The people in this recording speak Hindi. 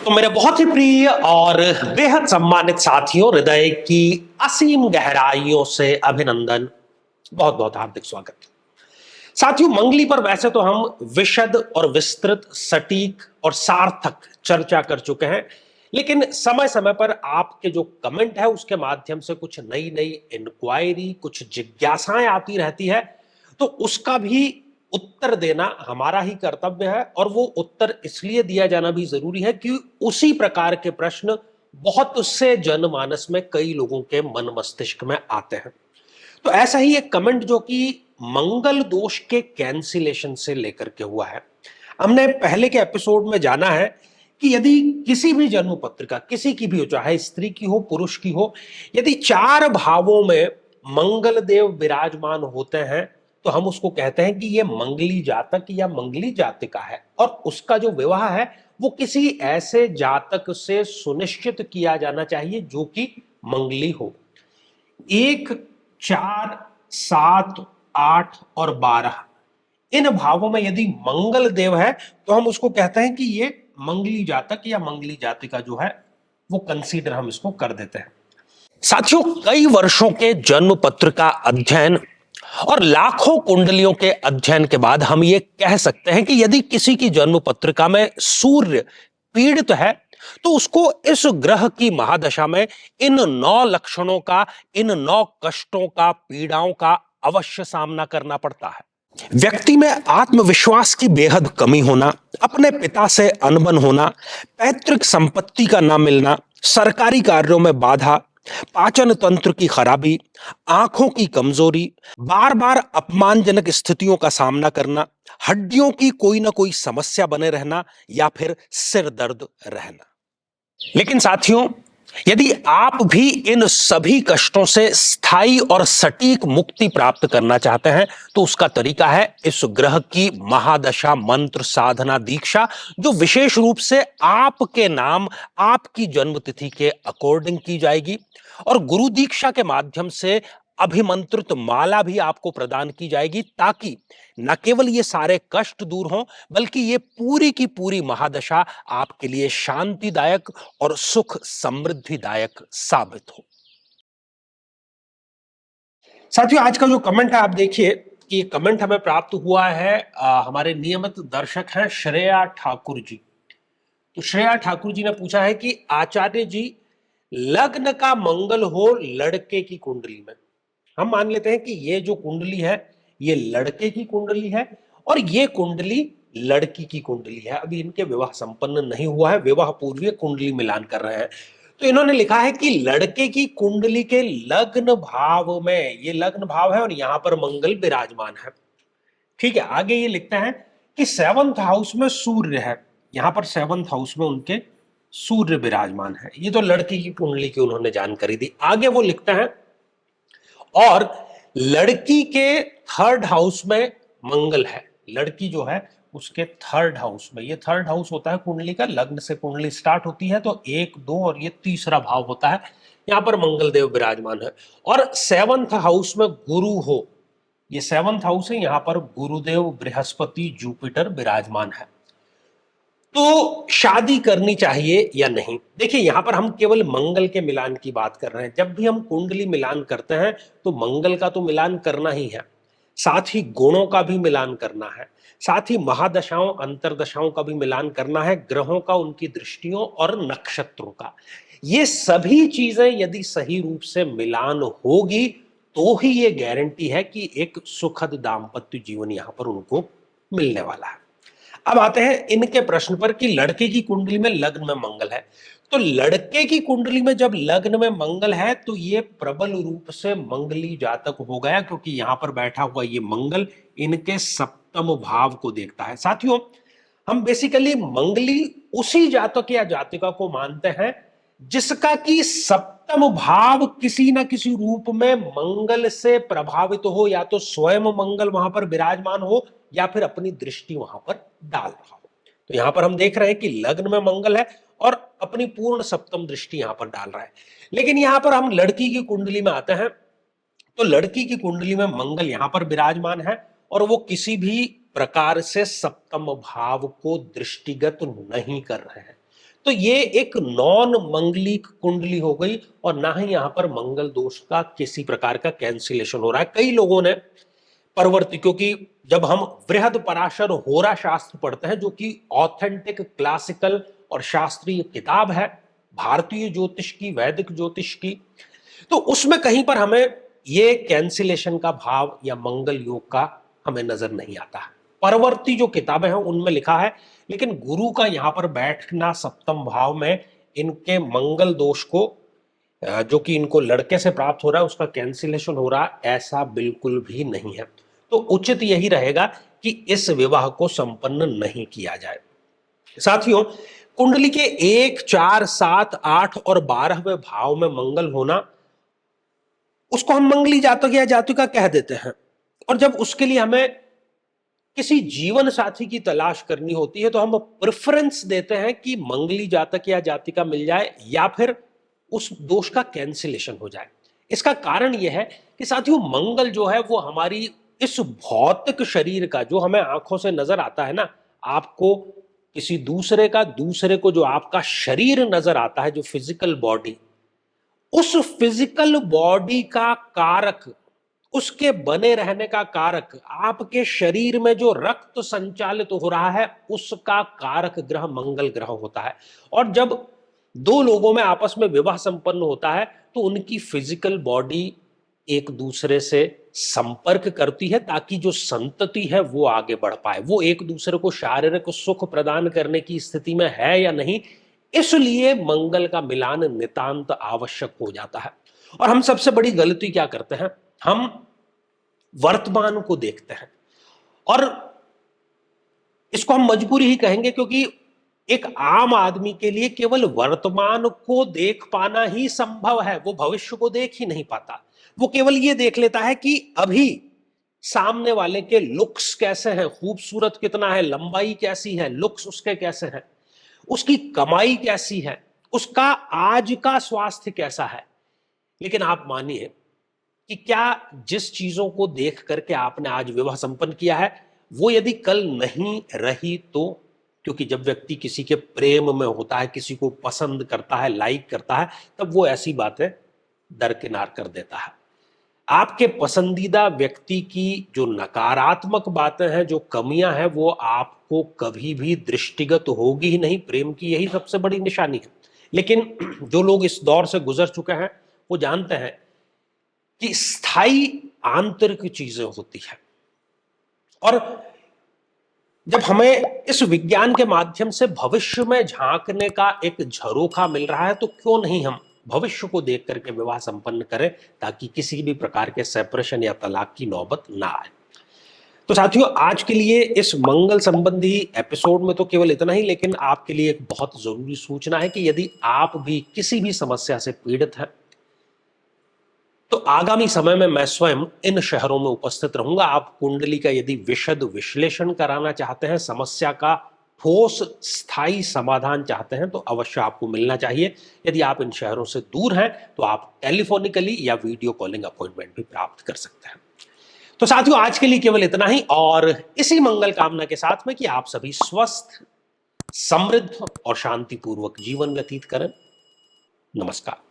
तो मेरे बहुत ही प्रिय और बेहद सम्मानित साथियों, हृदय की असीम गहराइयों से अभिनंदन, बहुत बहुत हार्दिक स्वागत। साथियों, मंगली पर वैसे तो हम विशद और विस्तृत, सटीक और सार्थक चर्चा कर चुके हैं, लेकिन समय समय पर आपके जो कमेंट है उसके माध्यम से कुछ नई नई इंक्वायरी, कुछ जिज्ञासाएं आती रहती है, तो उसका भी उत्तर देना हमारा ही कर्तव्य है। और वो उत्तर इसलिए दिया जाना भी जरूरी है कि उसी प्रकार के प्रश्न बहुत से जनमानस में कई लोगों के मन मस्तिष्क में आते हैं। तो ऐसा ही एक कमेंट जो कि मंगल दोष के कैंसिलेशन से लेकर के हुआ है। हमने पहले के एपिसोड में जाना है कि यदि किसी भी जन्म पत्रिका, किसी की भी हो, चाहे स्त्री की हो पुरुष की हो, यदि 4 भावों में मंगल देव विराजमान होते हैं तो हम उसको कहते हैं कि ये मंगली जातक या मंगली जातिका है, और उसका जो विवाह है वो किसी ऐसे जातक से सुनिश्चित किया जाना चाहिए जो कि मंगली हो। 1, 4, 7, 8 और 12 इन भावों में यदि मंगल देव है तो हम उसको कहते हैं कि ये मंगली जातक या मंगली जातिका जो है वो कंसीडर हम इसको कर देते हैं। साथियों, कई वर्षों के जन्म पत्र का अध्ययन और लाखों कुंडलियों के अध्ययन के बाद हम ये कह सकते हैं कि यदि किसी की जन्म पत्रिका में सूर्य पीड़ित है तो उसको इस ग्रह की महादशा में इन 9 लक्षणों का, इन 9 कष्टों का, पीड़ाओं का अवश्य सामना करना पड़ता है। व्यक्ति में आत्मविश्वास की बेहद कमी होना, अपने पिता से अनबन होना, पैतृक संपत्ति का न मिलना, सरकारी कार्यों में बाधा, पाचन तंत्र की खराबी, आंखों की कमजोरी, बार बार अपमानजनक स्थितियों का सामना करना, हड्डियों की कोई ना कोई समस्या बने रहना या फिर सिर दर्द रहना। लेकिन साथियों, यदि आप भी इन सभी कष्टों से स्थायी और सटीक मुक्ति प्राप्त करना चाहते हैं तो उसका तरीका है इस ग्रह की महादशा मंत्र साधना दीक्षा, जो विशेष रूप से आपके नाम, आपकी जन्मतिथि के अकॉर्डिंग की जाएगी। और गुरु दीक्षा के माध्यम से अभिमंत्रित माला भी आपको प्रदान की जाएगी, ताकि न केवल ये सारे कष्ट दूर हों बल्कि ये पूरी की पूरी महादशा आपके लिए शांतिदायक और सुख समृद्धिदायक साबित हो। साथियों, आज का जो कमेंट है आप देखिए कि कमेंट हमें प्राप्त हुआ है, हमारे नियमित दर्शक हैं श्रेया ठाकुर जी। तो श्रेया ठाकुर जी ने पूछा है कि आचार्य जी, लग्न का मंगल हो लड़के की कुंडली में, हम मान लेते हैं कि ये जो कुंडली है ये लड़के की कुंडली है और ये कुंडली लड़की की कुंडली है। अभी इनके विवाह संपन्न नहीं हुआ है, विवाह पूर्वीय कुंडली मिलान कर रहे हैं। तो इन्होंने लिखा है कि लड़के की कुंडली के लग्न भाव में, ये लग्न भाव है और यहां पर मंगल विराजमान है। ठीक है, आगे ये लिखते हैं कि 7th हाउस में सूर्य है, यहां पर 7th हाउस में उनके सूर्य विराजमान है। ये तो लड़की की कुंडली की उन्होंने जानकारी दी। आगे वो लिखते हैं और लड़की के 3rd हाउस में मंगल है, लड़की जो है उसके 3rd हाउस में, ये 3rd हाउस होता है कुंडली का, लग्न से कुंडली स्टार्ट होती है तो 1, 2 और ये तीसरा भाव होता है, यहां पर मंगल देव विराजमान है। और 7th हाउस में गुरु हो, ये 7th हाउस है, यहां पर गुरुदेव बृहस्पति जुपिटर विराजमान है। तो शादी करनी चाहिए या नहीं? देखिए, यहां पर हम केवल मंगल के मिलान की बात कर रहे हैं। जब भी हम कुंडली मिलान करते हैं तो मंगल का तो मिलान करना ही है, साथ ही गुणों का भी मिलान करना है, साथ ही महादशाओं अंतरदशाओं का भी मिलान करना है, ग्रहों का, उनकी दृष्टियों और नक्षत्रों का। ये सभी चीजें यदि सही रूप से मिलान होगी तो ही ये गारंटी है कि एक सुखद दाम्पत्य जीवन यहां पर उनको मिलने वाला है। अब आते हैं इनके प्रश्न पर कि लड़के की कुंडली में लग्न में मंगल है। तो लड़के की कुंडली में जब लग्न में मंगल है तो ये प्रबल रूप से मंगली जातक हो गया, क्योंकि यहां पर बैठा हुआ ये मंगल इनके 7th भाव को देखता है। साथियों, हम बेसिकली मंगली उसी जातक या जातिका को मानते हैं जिसका कि 7th भाव किसी ना किसी रूप में मंगल से प्रभावित हो, या तो स्वयं मंगल वहां पर विराजमान हो या फिर अपनी दृष्टि वहां पर डाल रहा हो। तो यहां पर हम देख रहे हैं कि लग्न में मंगल है और अपनी पूर्ण 7th दृष्टि यहां पर डाल रहा है। लेकिन यहां पर हम लड़की की कुंडली में आते हैं तो लड़की की कुंडली में मंगल यहां पर विराजमान है और वो किसी भी प्रकार से 7th भाव को दृष्टिगत नहीं कर रहे हैं। तो ये एक नॉन मंगलिक कुंडली हो गई और ना ही यहां पर मंगल दोष का किसी प्रकार का कैंसिलेशन हो रहा है। कई लोगों ने परवर्ती, क्योंकि जब हम बृहद पराशर होरा शास्त्र पढ़ते हैं जो कि ऑथेंटिक क्लासिकल और शास्त्रीय किताब है भारतीय ज्योतिष की, वैदिक ज्योतिष की, तो उसमें कहीं पर हमें ये कैंसिलेशन का भाव या मंगल योग का हमें नजर नहीं आता है। परवर्ती जो किताबें हैं उनमें लिखा है, लेकिन गुरु का यहां पर बैठना सप्तम भाव में इनके मंगल दोष को जो कि इनको लड़के से प्राप्त हो रहा है उसका कैंसिलेशन हो रहा है, ऐसा बिल्कुल भी नहीं है। तो उचित यही रहेगा कि इस विवाह को संपन्न नहीं किया जाए। साथियों, कुंडली के 1, 4, 7, 8 और 12वें भाव में मंगल होना, उसको हम मंगली जातक या जातिका कह देते हैं। और जब उसके लिए हमें किसी जीवन साथी की तलाश करनी होती है तो हम प्रेफरेंस देते हैं कि मंगली जातक या जातिका मिल जाए या फिर उस दोष का कैंसिलेशन हो जाए। इसका कारण यह है कि साथियों, मंगल जो है वो हमारी इस भौतिक शरीर का, जो हमें आंखों से नजर आता है ना, आपको किसी दूसरे का, दूसरे को जो आपका शरीर नजर आता है, जो फिजिकल बॉडी, उस फिजिकल बॉडी का कारक, उसके बने रहने का कारक, आपके शरीर में जो रक्त संचालित हो रहा है उसका कारक ग्रह मंगल ग्रह होता है। और जब दो लोगों में आपस में विवाह संपन्न होता है तो उनकी फिजिकल बॉडी एक दूसरे से संपर्क करती है ताकि जो संतति है वो आगे बढ़ पाए। वो एक दूसरे को शारीरिक सुख प्रदान करने की स्थिति में है या नहीं, इसलिए मंगल का मिलान नितांत आवश्यक हो जाता है। और हम सबसे बड़ी गलती क्या करते हैं, हम वर्तमान को देखते हैं, और इसको हम मजबूरी ही कहेंगे क्योंकि एक आम आदमी के लिए केवल वर्तमान को देख पाना ही संभव है, वो भविष्य को देख ही नहीं पाता। वो केवल ये देख लेता है कि अभी सामने वाले के लुक्स कैसे हैं, खूबसूरत कितना है, लंबाई कैसी है, लुक्स उसके कैसे हैं, उसकी कमाई कैसी है, उसका आज का स्वास्थ्य कैसा है। लेकिन आप मानिए कि क्या जिस चीजों को देख करके आपने आज विवाह संपन्न किया है वो यदि कल नहीं रही तो? क्योंकि जब व्यक्ति किसी के प्रेम में होता है, किसी को पसंद करता है, लाइक करता है, तब वो ऐसी बातें दरकिनार कर देता है। आपके पसंदीदा व्यक्ति की जो नकारात्मक बातें हैं, जो कमियां हैं, वो आपको कभी भी दृष्टिगत होगी ही नहीं। प्रेम की यही सबसे बड़ी निशानी है। लेकिन जो लोग इस दौर से गुजर चुके हैं वो जानते हैं कि स्थायी आंतरिक चीजें होती है। और जब हमें इस विज्ञान के माध्यम से भविष्य में झांकने का एक झरोखा मिल रहा है तो क्यों नहीं हम भविष्य को देख करके विवाह संपन्न करें ताकि किसी भी प्रकार के सेपरेशन या तलाक की नौबत ना आए। तो साथियों, आज के लिए इस मंगल संबंधी एपिसोड में तो केवल इतना ही, लेकिन आपके लिए एक बहुत जरूरी सूचना है कि यदि आप भी किसी भी समस्या से पीड़ित हैं तो आगामी समय में मैं स्वयं इन शहरों में उपस्थित रहूंगा। आप कुंडली का यदि विशद विश्लेषण कराना चाहते हैं, समस्या का ठोस स्थायी समाधान चाहते हैं, तो अवश्य आपको मिलना चाहिए। यदि आप इन शहरों से दूर हैं तो आप टेलीफोनिकली या वीडियो कॉलिंग अपॉइंटमेंट भी प्राप्त कर सकते हैं। तो साथियों, आज के लिए केवल इतना ही, और इसी मंगल कामना के साथ में कि आप सभी स्वस्थ, समृद्ध और शांतिपूर्वक जीवन व्यतीत करें। नमस्कार।